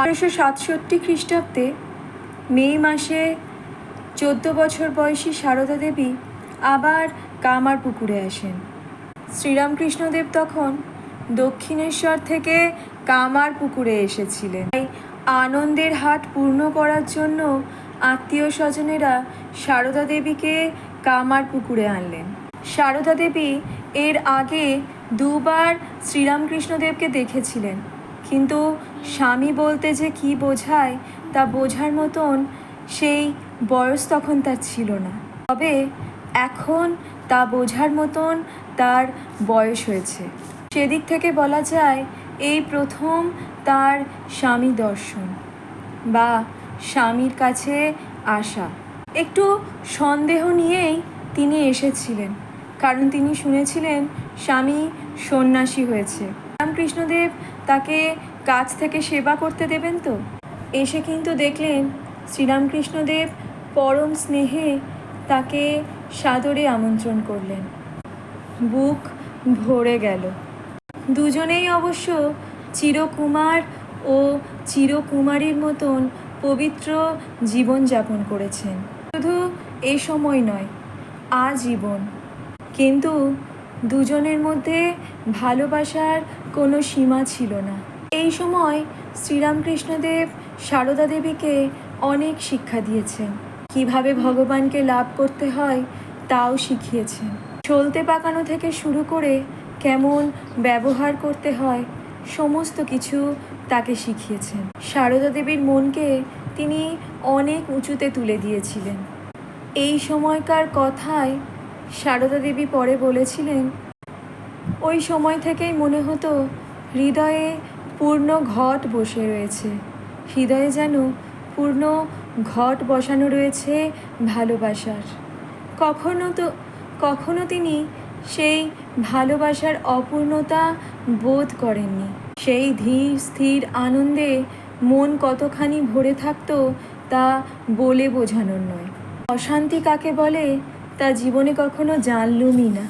1867 খ্রিস্টাব্দে মে মাসে 14 বছর বয়সী সারদা দেবী আবার কামারপুকুরে আসেন। শ্রীরামকৃষ্ণদেব তখন দক্ষিণেশ্বর থেকে কামারপুকুরে এসেছিলেন। তাই আনন্দের হাট পূর্ণ করার জন্য আত্মীয় স্বজনেরা সারদা দেবীকে কামারপুকুরে আনলেন। সারদা দেবী এর আগে দুবার শ্রীরামকৃষ্ণদেবকে দেখেছিলেন, কিন্তু স্বামী বলতে যে কী বোঝায় তা বোঝার মতন সেই বয়স তখন তার ছিল না। তবে এখন তা বোঝার মতন তার বয়স হয়েছে। সেদিক থেকে বলা যায় এই প্রথম তার স্বামী দর্শন বা স্বামীর কাছে আসা। একটু সন্দেহ নিয়েই তিনি এসেছিলেন, কারণ তিনি শুনেছিলেন স্বামী সন্ন্যাসী হয়েছে। রামকৃষ্ণদেব তাকে কাছ থেকে সেবা করতে দেবেন তো। এসে কিন্তু দেখলেন শ্রীরামকৃষ্ণদেব পরম স্নেহে তাকে সাদরে আমন্ত্রণ করলেন। বুক ভরে গেল। দুজনেই অবশ্য চিরকুমার ও চিরকুমারীর মতন পবিত্র জীবনযাপন করেছেন। শুধু এ সময় নয়, আজীবন। কিন্তু দুজনের মধ্যে ভালোবাসার কোনো সীমা ছিল না। এই সময় শ্রীরামকৃষ্ণদেব সারদা দেবীকে অনেক শিক্ষা দিয়েছেন। কিভাবে ভগবানকে লাভ করতে হয় তাও শিখিয়েছেন। চলতে পাকানো থেকে শুরু করে কেমন ব্যবহার করতে হয় সমস্ত কিছু তাকে শিখিয়েছেন। সারদা দেবীর মনকে তিনি অনেক উঁচুতে তুলে দিয়েছিলেন। এই সময়কার কথায় সারদা দেবী পরে বলেছিলেন, ওই সময় থেকেই মনে হতো হৃদয়ে পূর্ণ ঘট বসে রয়েছে। হৃদয়ে যেন পূর্ণ ঘট বসানো রয়েছে ভালোবাসার। কখনো তিনি সেই ভালোবাসার অপূর্ণতা বোধ করেননি। সেই ধীর স্থির আনন্দে মন কতখানি ভরে থাকতো তা বলে বোঝানোর নয়। অশান্তি কাকে বলে তা জীবনে কখনো জানলুমই না।